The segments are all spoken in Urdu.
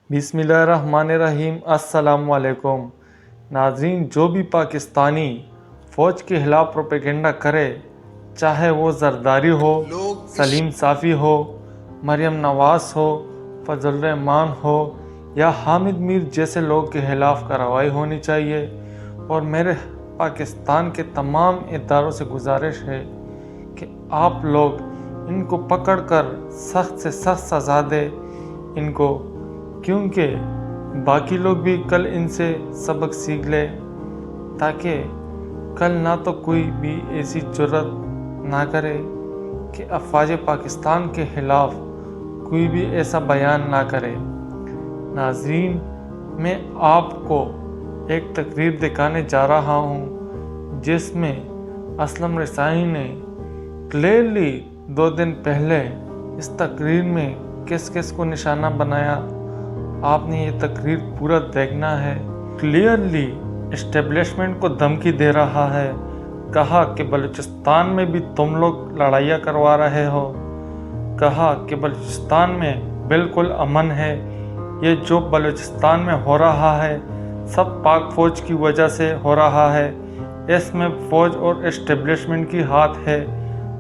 بسم اللہ الرحمن الرحیم۔ السلام علیکم ناظرین، جو بھی پاکستانی فوج کے خلاف پروپیگنڈا کرے، چاہے وہ زرداری ہو، سلیم صافی ہو، مریم نواز ہو، فضل الرحمان ہو یا حامد میر جیسے لوگ کے خلاف کارروائی ہونی چاہیے۔ اور میرے پاکستان کے تمام اداروں سے گزارش ہے کہ آپ لوگ ان کو پکڑ کر سخت سے سخت سزا دے ان کو، کیونکہ باقی لوگ بھی کل ان سے سبق سیکھ لے، تاکہ کل نہ تو کوئی بھی ایسی جرات نہ کرے کہ افواج پاکستان کے خلاف کوئی بھی ایسا بیان نہ کرے۔ ناظرین، میں آپ کو ایک تقریر دکھانے جا رہا ہوں جس میں اسلم رسائی نے کلیئرلی 2 دن پہلے اس تقریر میں کس کس کو نشانہ بنایا۔ آپ نے یہ تقریر پورا دیکھنا ہے۔ کلیئرلی اسٹیبلشمنٹ کو دھمکی دے رہا ہے، کہا کہ بلوچستان میں بھی تم لوگ لڑائیاں کروا رہے ہو، کہا کہ بلوچستان میں بالکل امن ہے، یہ جو بلوچستان میں ہو رہا ہے سب پاک فوج کی وجہ سے ہو رہا ہے، اس میں فوج اور اسٹیبلشمنٹ کی ہاتھ ہے۔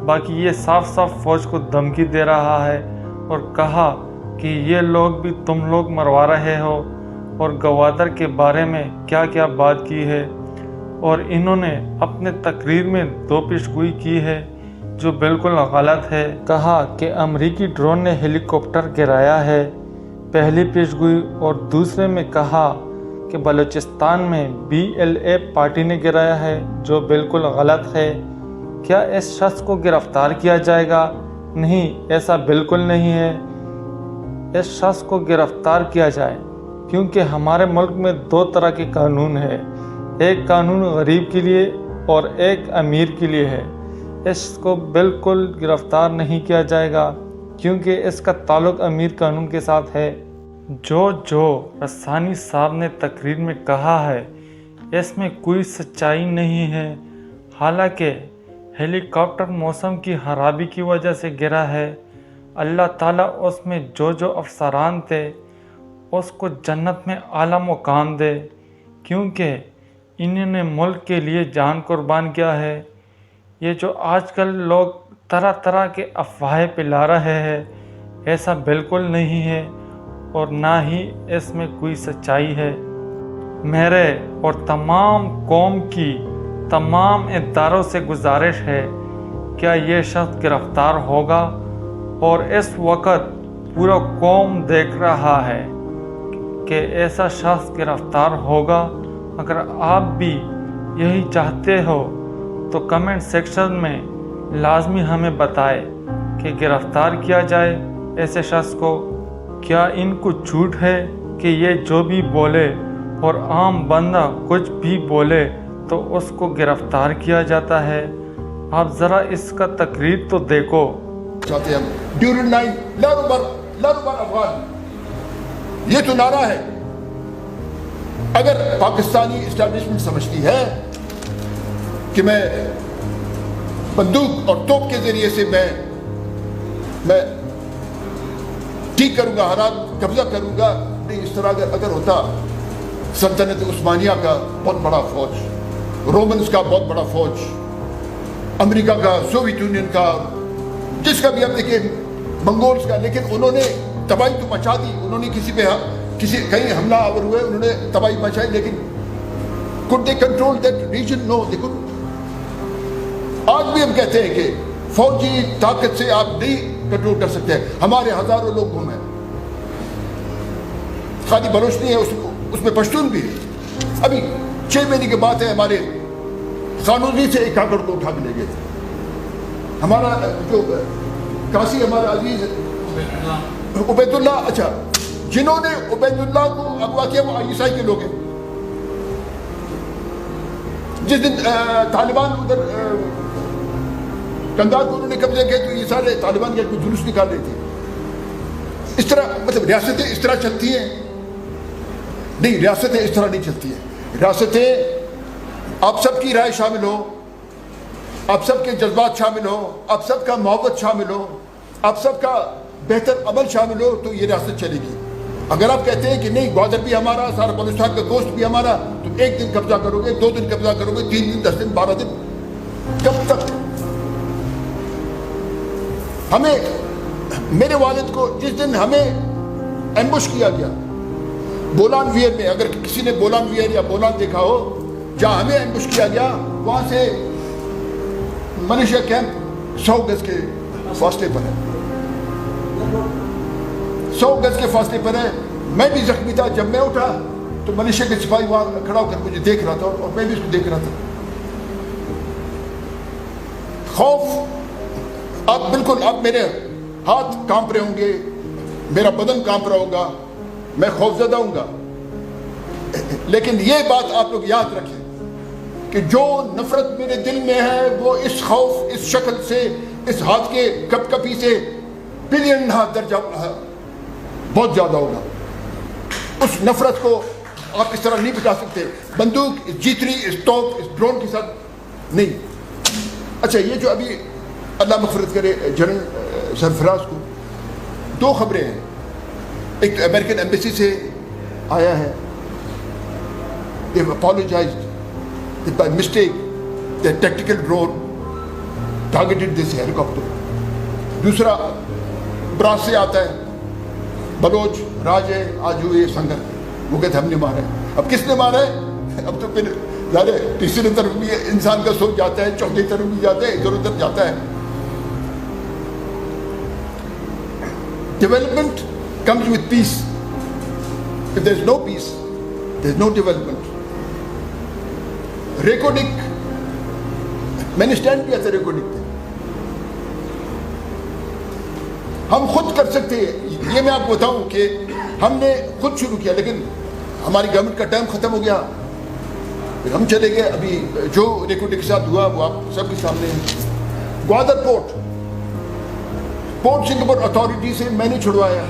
باقی یہ صاف صاف فوج کو دھمکی دے رہا ہے اور کہا کہ یہ لوگ بھی تم لوگ مروا رہے ہو، اور گوادر کے بارے میں کیا کیا بات کی ہے، اور انہوں نے اپنے تقریر میں 2 پیشگوئی کی ہے جو بالکل غلط ہے۔ کہا کہ امریکی ڈرون نے ہیلی کاپٹر گرایا ہے، پہلی پیشگوئی، اور دوسرے میں کہا کہ بلوچستان میں BLA پارٹی نے گرایا ہے جو بالکل غلط ہے۔ کیا اس شخص کو گرفتار کیا جائے گا؟ نہیں، ایسا بالکل نہیں ہے۔ اس شخص کو گرفتار کیا جائے، کیونکہ ہمارے ملک میں 2 طرح کے قانون ہیں، ایک قانون غریب کے لیے اور ایک امیر کے لیے ہے۔ اس کو بالکل گرفتار نہیں کیا جائے گا کیونکہ اس کا تعلق امیر قانون کے ساتھ ہے۔ جو رسانی صاحب نے تقریر میں کہا ہے اس میں کوئی سچائی نہیں ہے۔ حالانکہ ہیلی کاپٹر موسم کی خرابی کی وجہ سے گرا ہے۔ اللہ تعالیٰ اس میں جو افسران تھے اس کو جنت میں اعلیٰ مقام دے، کیونکہ انہوں نے ملک کے لیے جان قربان کیا ہے۔ یہ جو آج کل لوگ طرح طرح کے افواہیں پھیلا رہے ہیں، ایسا بالکل نہیں ہے اور نہ ہی اس میں کوئی سچائی ہے۔ میرے اور تمام قوم کی تمام اداروں سے گزارش ہے، کیا یہ شخص گرفتار ہوگا؟ اور اس وقت پورا قوم دیکھ رہا ہے کہ ایسا شخص گرفتار ہوگا۔ اگر آپ بھی یہی چاہتے ہو تو کمنٹ سیکشن میں لازمی ہمیں بتائیں کہ گرفتار کیا جائے ایسے شخص کو۔ کیا ان کو جھوٹ ہے کہ یہ جو بھی بولے اور عام بندہ کچھ بھی بولے تو اس کو گرفتار کیا جاتا ہے؟ آپ ذرا اس کا تقریر تو دیکھو۔ چاہتے ہیں ڈیورنگ نائن لروبر افغان، یہ تو نعرہ ہے۔ اگر پاکستانی اسٹیبلشمنٹ سمجھتی ہے کہ میں بندوق اور توپ کے ذریعے سے میں ٹھیک کروں گا، حالات قبضہ کروں گا، نہیں، اس طرح اگر ہوتا سلطنت عثمانیہ کا بہت بڑا فوج، رومنز کا بہت بڑا فوج، امریکہ کا، سوویت یونین کا، جس کا بھی ہم دیکھیں، منگولز کا، لیکن انہوں نے تباہی تو مچا دی۔ انہوں نے کہیں حملہ آور ہوئے، انہوں نے تباہی مچائی، لیکن could they control that region? No, they couldn't۔ آج بھی ہم کہتے ہیں کہ فوجی طاقت سے آپ نہیں کنٹرول کر سکتے۔ ہمارے ہزاروں لوگ گھومے، خالی بلوچ نہیں ہے، اس میں پشتون بھی ہے۔ ابھی 6 مہینے کی بات ہے، ہمارے قانونی سے ایک کاکڑ کو اٹھا کے لے گئے تھے۔ ہمارا جو کاسی ہمارا عزیز عبید اللہ، اچھا، جنہوں نے عبید اللہ کو اغوا کیا وہ عیسائی کے لوگ ہیں۔ جس دن طالبان ادھر کندھار کو انہوں نے قبضہ کیا تو یہ سارے طالبان کے کوئی جلوس نکال رہے تھے۔ اس طرح مطلب ریاستیں اس طرح چلتی ہیں؟ نہیں، ریاستیں اس طرح نہیں چلتی ہیں۔ ریاستیں آپ سب کی رائے شامل ہو، آپ سب کے جذبات شامل ہو، آپ سب کا محبت شامل ہو، آپ سب کا بہتر عمل شامل ہو تو یہ ریاست چلے گی۔ اگر آپ کہتے ہیں کہ نہیں گوادر بھی ہمارا, سارا بلوچستان کا گوشت بھی ہمارا, تو 1 دن قبضہ کرو گے, 2 دن قبضہ کرو گے, 3 دن, 10 دن, 12 دن, کب تک؟ ہمیں, میرے والد کو جس دن ہمیں ایمبوش کیا گیا بولان ویر میں, اگر کسی نے بولان ویر یا بولان دیکھا ہو, جہاں ہمیں ایمبوش کیا گیا وہاں سے ملیشیا کیمپ 100 گز کے فاصلے پر ہے, 100 گز کے فاصلے پر ہے. میں بھی زخمی تھا. جب میں اٹھا تو ملیشیا کے سپاہی وہاں کھڑا ہو کر مجھے دیکھ رہا تھا اور میں بھی اس کو دیکھ رہا تھا. خوف, اب بالکل, اب میرے ہاتھ کانپ رہے ہوں گے, میرا بدن کانپ رہا ہوگا, میں خوف زدہ ہوں گا. لیکن یہ بات آپ لوگ یاد رکھیں کہ جو نفرت میرے دل میں ہے وہ اس خوف, اس شکل سے, اس ہاتھ کے کپ کپی سے بلین درجہ بہت زیادہ ہوگا. اس نفرت کو آپ اس طرح نہیں بچا سکتے بندوق, اس جیتری, اس توپ, اس ڈرون کے ساتھ نہیں. اچھا, یہ جو ابھی اللہ مغفرت کرے جنرل سرفراز کو 2 خبریں ہیں. ایک تو امریکن ایمبیسی سے آیا ہے, they have apologized that by mistake the tactical drone targeted this helicopter. دوسرا براس سے آتا ہے, بلوچ راجے آجوئے سنگر, وہ کہتے ہم نے مارا ہے. اب کس نے مارا ہے؟ اب تو پھر ظاہر ہے تیسری طرف بھی انسان کا سوچ جاتا ہے, چوتھی طرف بھی جاتا ہے, ادھر ادھر جاتا ہے. Development comes with peace. If there is no peace, there is no development. Recording, میں نے اسٹینڈ کیا تھا ریکارڈنگ پہ. ہم خود کر سکتے ہیں, یہ میں آپ کو بتاؤں کہ ہم نے خود شروع کیا, لیکن ہماری گورنمنٹ کا ٹائم ختم ہو گیا, پھر ہم چلے گئے. ابھی جو ریکارڈنگ کے ساتھ ہوا وہ آپ سب کے سامنے ہے. گوادر پورٹ سنگاپور اتھارٹی سے میں نے چھڑوایا,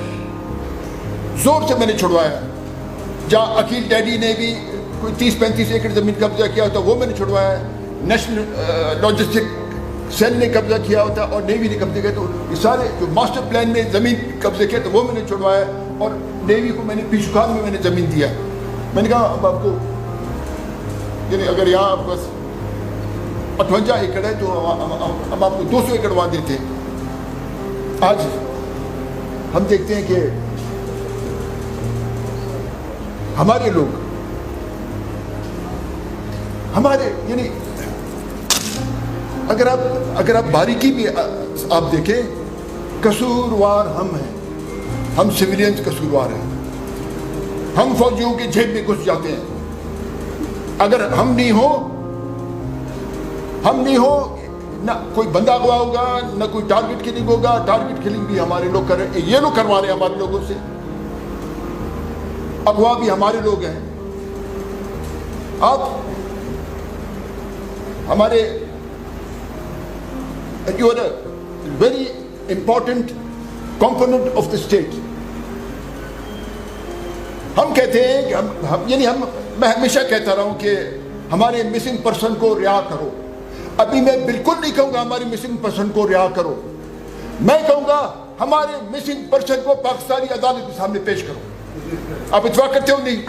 زور سے میں نے چھڑوایا. جہاں عقیل ڈیڈی نے بھی کوئی 30-35 ایکڑ زمین قبضہ کیا ہوتا وہ میں نے چھڑوایا ہے. نیشنل لاجسٹک سیل نے قبضہ کیا ہوتا اور نیوی نے قبضہ کیا, تو یہ سارے جو ماسٹر پلان میں زمین قبضہ کیا تو وہ میں نے چھڑوایا ہے. اور نیوی کو میں نے پیشوخان میں نے زمین دیا. میں نے کہا اب آپ کو, یعنی اگر یہاں آپ بس 58 ایکڑ ہے تو ہم آپ کو 200 ایکڑ وہاں دیتے. آج ہم دیکھتے ہیں کہ ہمارے لوگ, ہمارے, یعنی اگر آپ باریکی بھی آپ دیکھیں, قصوروار ہم ہیں, ہم سویلینز قصوروار ہیں. ہم فوجیوں کے جیب میں گھس جاتے ہیں. اگر ہم نہیں ہو نہ کوئی بندہ اغوا ہوگا, نہ کوئی ٹارگٹ کلنگ ہوگا. ٹارگٹ کلنگ بھی ہمارے لوگ کر رہے ہیں, یہ لوگ کروا رہے ہیں ہمارے لوگوں سے. اغوا بھی ہمارے لوگ ہیں. آپ ہمارے, you are a very important component of the state. ہم کہتے ہیں کہ میں ہمیشہ کہتا رہا ہوں کہ ہمارے مسنگ پرسن کو رہا کرو. ابھی میں بالکل نہیں کہوں گا ہمارے مسنگ پرسن کو رہا کرو, میں کہوں گا ہمارے مسنگ پرسن کو پاکستانی عدالت کے سامنے پیش کرو. آپ اتفاق کرتے ہو؟ نہیں.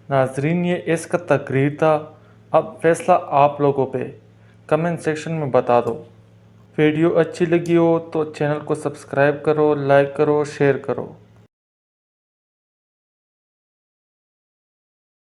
ناظرین, یہ اس کا تقریر تھا. اب فیصلہ آپ لوگوں پہ. کمنٹ سیکشن میں بتا دو. ویڈیو اچھی لگی ہو تو چینل کو سبسکرائب کرو, لائک کرو, شیئر کرو.